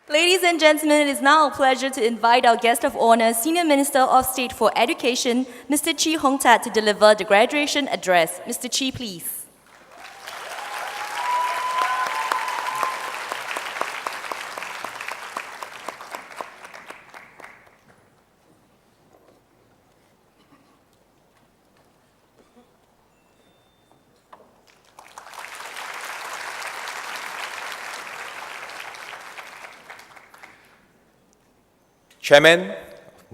Ladies and gentlemen, it is now a pleasure to invite our guest of honor, Senior Minister of State for Education, Mr. Chee Hong Tat, to deliver the graduation address. Mr. Chee, please. Chairman of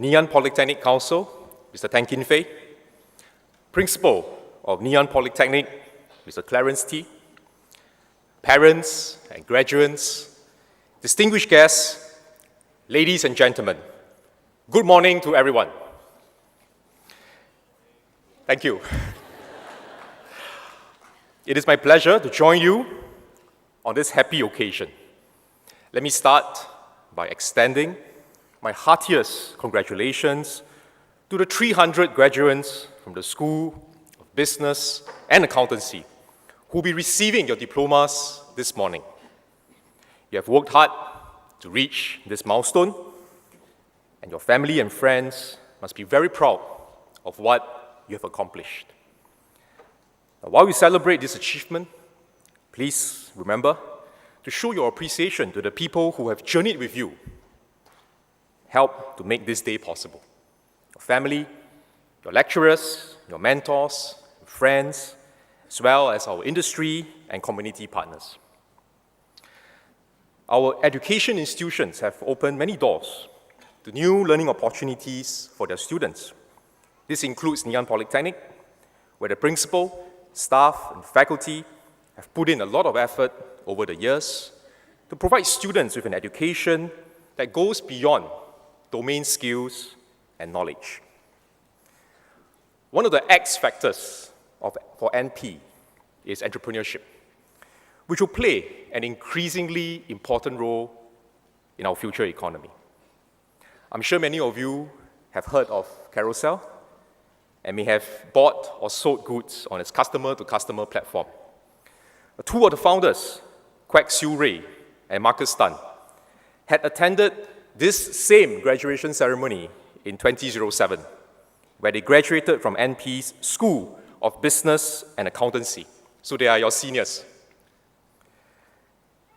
Ngee Polytechnic Council, Mr. Tan Kin Fei, Principal of Ngee Polytechnic, Mr. Clarence T, parents and graduates, distinguished guests, ladies and gentlemen, good morning to everyone. Thank you. It is my pleasure to join you on this happy occasion. Let me start by extending my heartiest congratulations to the 300 graduates from the School of Business and Accountancy who will be receiving your diplomas this morning. You have worked hard to reach this milestone, and your family and friends must be very proud of what you have accomplished. Now, while we celebrate this achievement, please remember to show your appreciation to the people who have journeyed with you, help to make this day possible. Your family, your lecturers, your mentors, friends, as well as our industry and community partners. Our education institutions have opened many doors to new learning opportunities for their students. This includes Ngee Polytechnic, where the principal, staff, and faculty have put in a lot of effort over the years to provide students with an education that goes beyond domain skills and knowledge. One of the X factors for NP is entrepreneurship, which will play an increasingly important role in our future economy. I'm sure many of you have heard of Carousel and may have bought or sold goods on its customer-to-customer platform. Two of the founders, Kwek Siu Rui and Marcus Tan, had attended this same graduation ceremony in 2007, where they graduated from NP's School of Business and Accountancy. So they are your seniors.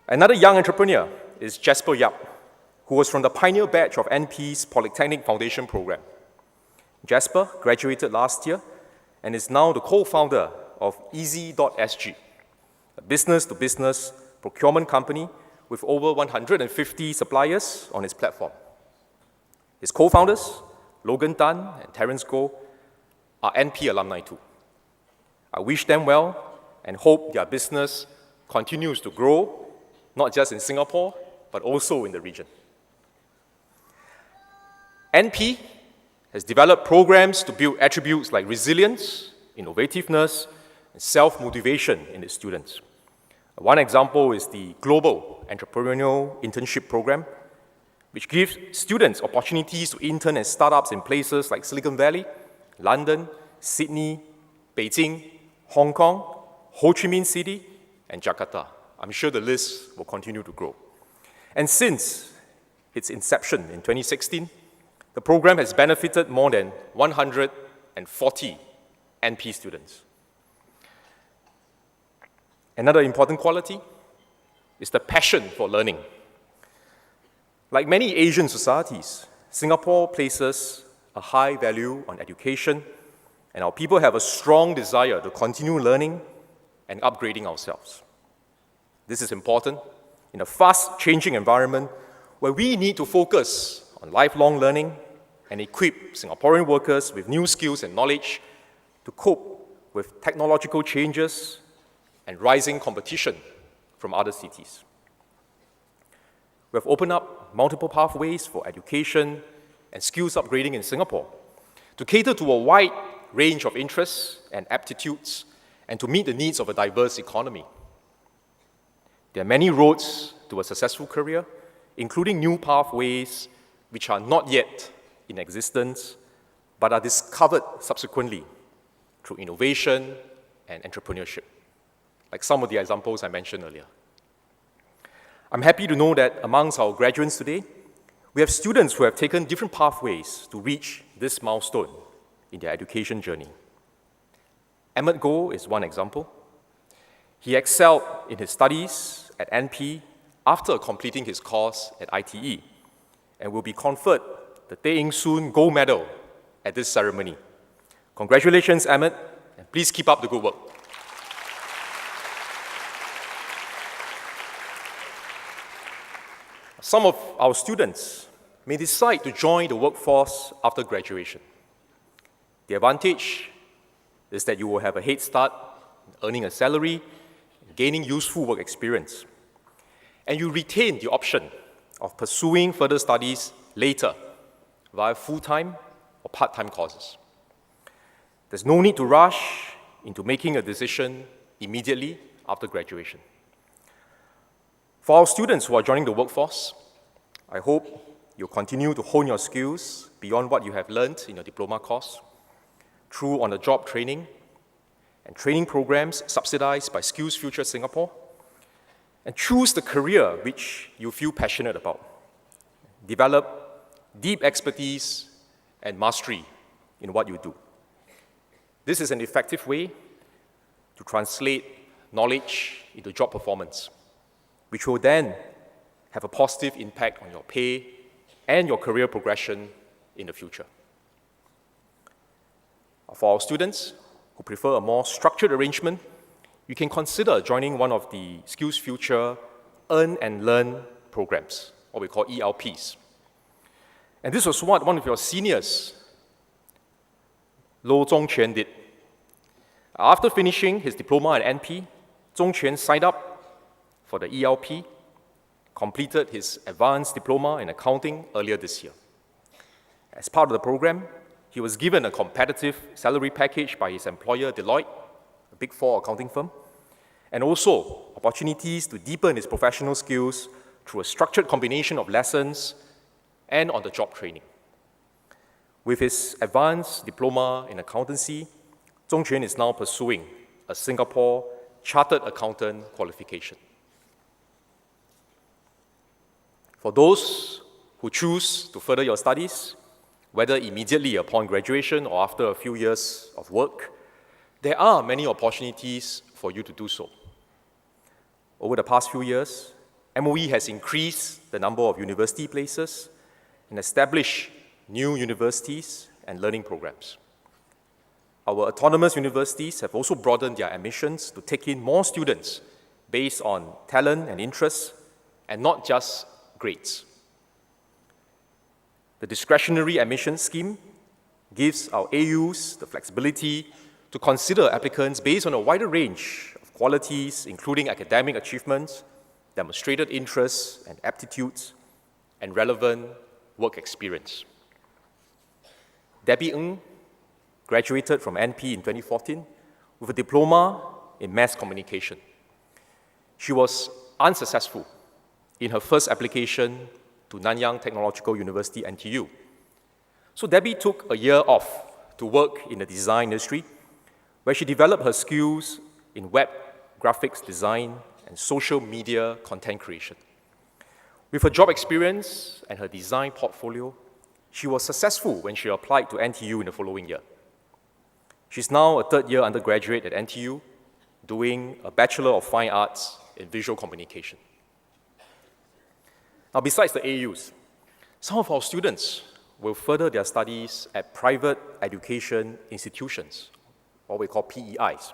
Another young entrepreneur is Jasper Yap, who was from the pioneer batch of NP's Polytechnic Foundation Program. Jasper graduated last year and is now the co-founder of Easy.sg, a business-to-business procurement company with over 150 suppliers on its platform. His co-founders, Logan Tan and Terence Goh, are NP alumni too. I wish them well and hope their business continues to grow, not just in Singapore, but also in the region. NP has developed programs to build attributes like resilience, innovativeness, and self-motivation in its students. One example is the Global Entrepreneurial Internship Program, which gives students opportunities to intern at startups in places like Silicon Valley, London, Sydney, Beijing, Hong Kong, Ho Chi Minh City, and Jakarta. I'm sure the list will continue to grow. And since its inception in 2016, the program has benefited more than 140 NP students. Another important quality is the passion for learning. Like many Asian societies, Singapore places a high value on education, and our people have a strong desire to continue learning and upgrading ourselves. This is important in a fast-changing environment where we need to focus on lifelong learning and equip Singaporean workers with new skills and knowledge to cope with technological changes and rising competition from other cities. We have opened up multiple pathways for education and skills upgrading in Singapore to cater to a wide range of interests and aptitudes and to meet the needs of a diverse economy. There are many roads to a successful career, including new pathways which are not yet in existence, but are discovered subsequently through innovation and entrepreneurship, like some of the examples I mentioned earlier. I'm happy to know that amongst our graduates today, we have students who have taken different pathways to reach this milestone in their education journey. Emmett Goh is one example. He excelled in his studies at NP after completing his course at ITE and will be conferred the Tay Eng Soon Gold Medal at this ceremony. Congratulations, Emmett, and please keep up the good work. Some of our students may decide to join the workforce after graduation. The advantage is that you will have a head start in earning a salary, gaining useful work experience, and you retain the option of pursuing further studies later via full-time or part-time courses. There's no need to rush into making a decision immediately after graduation. For our students who are joining the workforce, I hope you'll continue to hone your skills beyond what you have learned in your diploma course through on-the-job training and training programs subsidized by SkillsFuture Singapore, and choose the career which you feel passionate about. Develop deep expertise and mastery in what you do. This is an effective way to translate knowledge into job performance, which will then have a positive impact on your pay and your career progression in the future. For our students who prefer a more structured arrangement, you can consider joining one of the SkillsFuture Earn and Learn programs, what we call ELPs. And this was what one of your seniors, Lo Zhongquan, did. After finishing his diploma at NP, Zhongquan signed up for the ELP, completed his advanced diploma in accounting earlier this year. As part of the program, he was given a competitive salary package by his employer, Deloitte, a Big Four accounting firm, and also opportunities to deepen his professional skills through a structured combination of lessons and on-the-job training. With his advanced diploma in accountancy, Zhongquan is now pursuing a Singapore Chartered Accountant qualification. For those who choose to further your studies, whether immediately upon graduation or after a few years of work, there are many opportunities for you to do so. Over the past few years, MOE has increased the number of university places and established new universities and learning programs. Our autonomous universities have also broadened their admissions to take in more students based on talent and interests, and not just grades. The discretionary admission scheme gives our AUs the flexibility to consider applicants based on a wider range of qualities, including academic achievements, demonstrated interests and aptitudes, and relevant work experience. Debbie Ng graduated from NP in 2014 with a diploma in mass communication. She was unsuccessful in her first application to Nanyang Technological University, NTU. So Debbie took a year off to work in the design industry, where she developed her skills in web graphics design and social media content creation. With her job experience and her design portfolio, she was successful when she applied to NTU in the following year. She's now a third-year undergraduate at NTU, doing a Bachelor of Fine Arts in Visual Communication. Now, besides the AUs, some of our students will further their studies at private education institutions, what we call PEIs.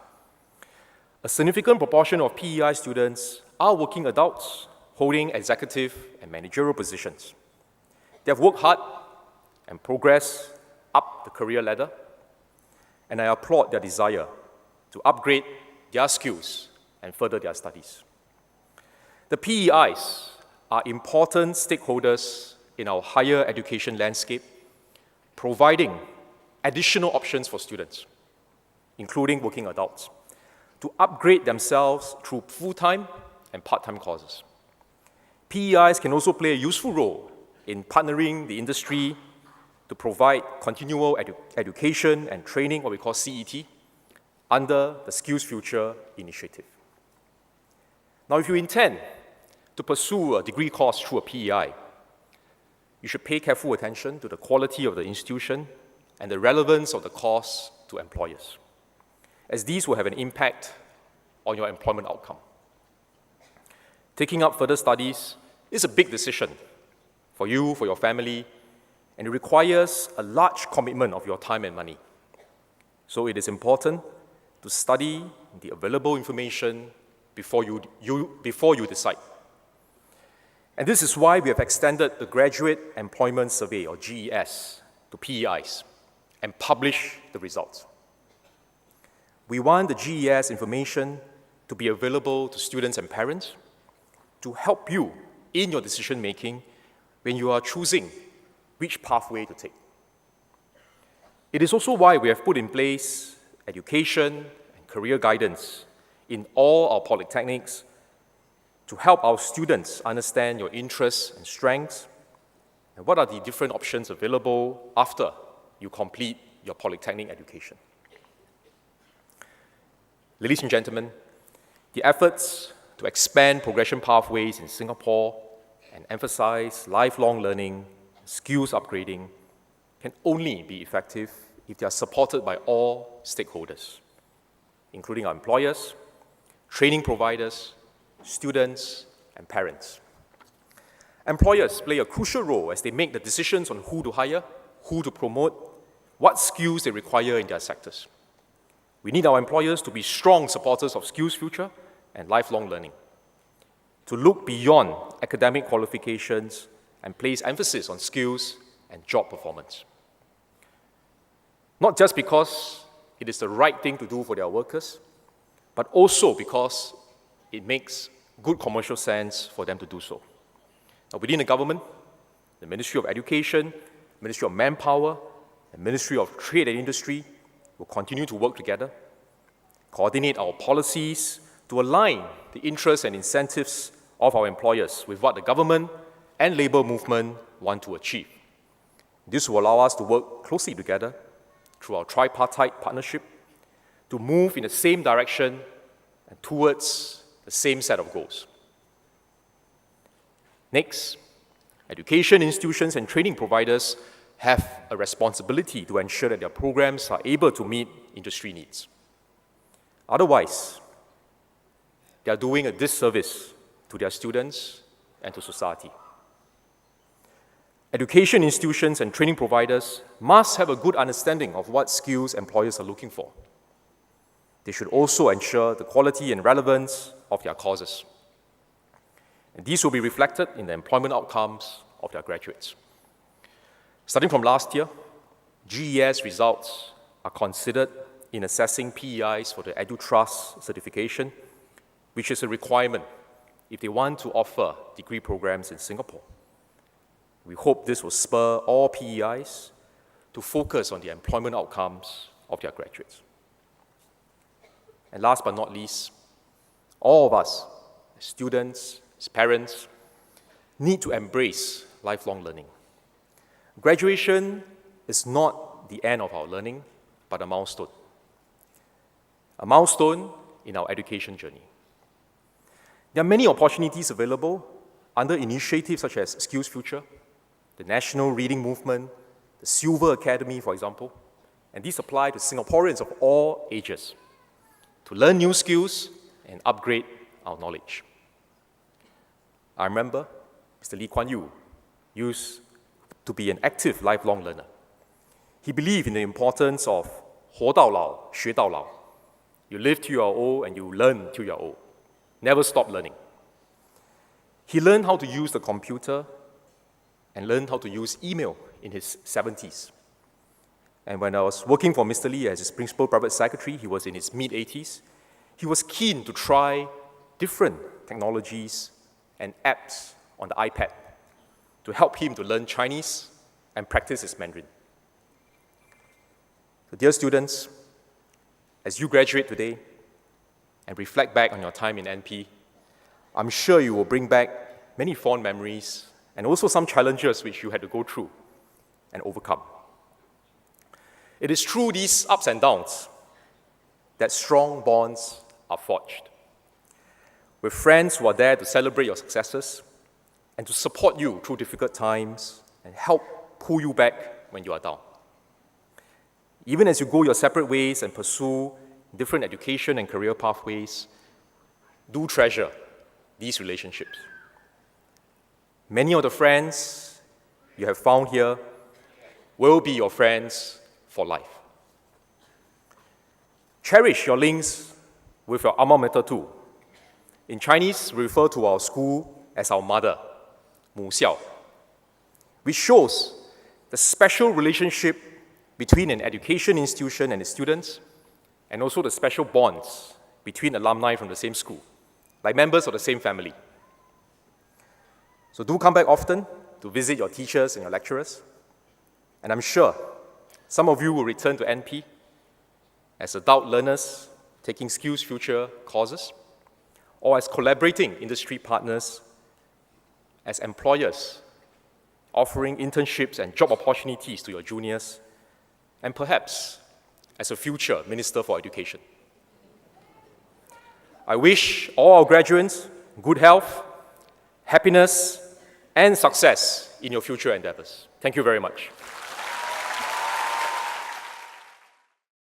A significant proportion of PEI students are working adults holding executive and managerial positions. They have worked hard and progressed up the career ladder, and I applaud their desire to upgrade their skills and further their studies. The PEIs are important stakeholders in our higher education landscape, providing additional options for students, including working adults, to upgrade themselves through full-time and part-time courses. PEIs can also play a useful role in partnering the industry to provide continual education and training, what we call CET, under the SkillsFuture initiative. Now, if you intend to pursue a degree course through a PEI, you should pay careful attention to the quality of the institution and the relevance of the course to employers, as these will have an impact on your employment outcome. Taking up further studies is a big decision for you, for your family, and it requires a large commitment of your time and money. So it is important to study the available information before you decide. And this is why we have extended the Graduate Employment Survey, or GES, to PEIs and publish the results. We want the GES information to be available to students and parents to help you in your decision-making when you are choosing which pathway to take. It is also why we have put in place education and career guidance in all our polytechnics to help our students understand your interests and strengths and what are the different options available after you complete your polytechnic education. Ladies and gentlemen, the efforts to expand progression pathways in Singapore and emphasize lifelong learning, skills upgrading, can only be effective if they are supported by all stakeholders, including our employers, training providers, students, and parents. Employers play a crucial role as they make the decisions on who to hire, who to promote, what skills they require in their sectors. We need our employers to be strong supporters of skills future and lifelong learning, to look beyond academic qualifications and place emphasis on skills and job performance. Not just because it is the right thing to do for their workers, but also because it makes good commercial sense for them to do so. Now, within the government, the Ministry of Education, Ministry of Manpower, and Ministry of Trade and Industry will continue to work together, coordinate our policies to align the interests and incentives of our employers with what the government and labor movement want to achieve. This will allow us to work closely together through our tripartite partnership to move in the same direction and towards the same set of goals. Next, education institutions and training providers have a responsibility to ensure that their programs are able to meet industry needs. Otherwise, they are doing a disservice to their students and to society. Education institutions and training providers must have a good understanding of what skills employers are looking for. They should also ensure the quality and relevance of their courses. And these will be reflected in the employment outcomes of their graduates. Starting from last year, GES results are considered in assessing PEIs for the EduTrust certification, which is a requirement if they want to offer degree programs in Singapore. We hope this will spur all PEIs to focus on the employment outcomes of their graduates. And last but not least, all of us, as students, as parents, need to embrace lifelong learning. Graduation is not the end of our learning, but a milestone in our education journey. There are many opportunities available under initiatives such as Skills Future, the National Reading Movement, the Silver Academy, for example, and these apply to Singaporeans of all ages to learn new skills and upgrade our knowledge. I remember Mr. Lee Kuan Yew used to be an active lifelong learner. He believed in the importance of 活到老,学到老. You live till you are old and you learn till you are old. Never stop learning. He learned how to use the computer and learned how to use email in his 70s. And when I was working for Mr. Lee as his principal private secretary, he was in his mid-80s, he was keen to try different technologies and apps on the iPad to help him to learn Chinese and practice his Mandarin. So dear students, as you graduate today and reflect back on your time in NP, I'm sure you will bring back many fond memories and also some challenges which you had to go through and overcome. It is through these ups and downs that strong bonds are forged. with friends who are there to celebrate your successes and to support you through difficult times and help pull you back when you are down. Even as you go your separate ways and pursue different education and career pathways, do treasure these relationships. Many of the friends you have found here will be your friends for life. Cherish your links with your alma mater too. In Chinese, we refer to our school as our mother, 母校, which shows the special relationship between an education institution and its students, and also the special bonds between alumni from the same school, like members of the same family. So do come back often to visit your teachers and your lecturers, and I'm sure some of you will return to NP as adult learners taking Skills Future courses, or as collaborating industry partners, as employers offering internships and job opportunities to your juniors, and perhaps as a future Minister for Education. I wish all our graduates good health, happiness, and success in your future endeavors. Thank you very much.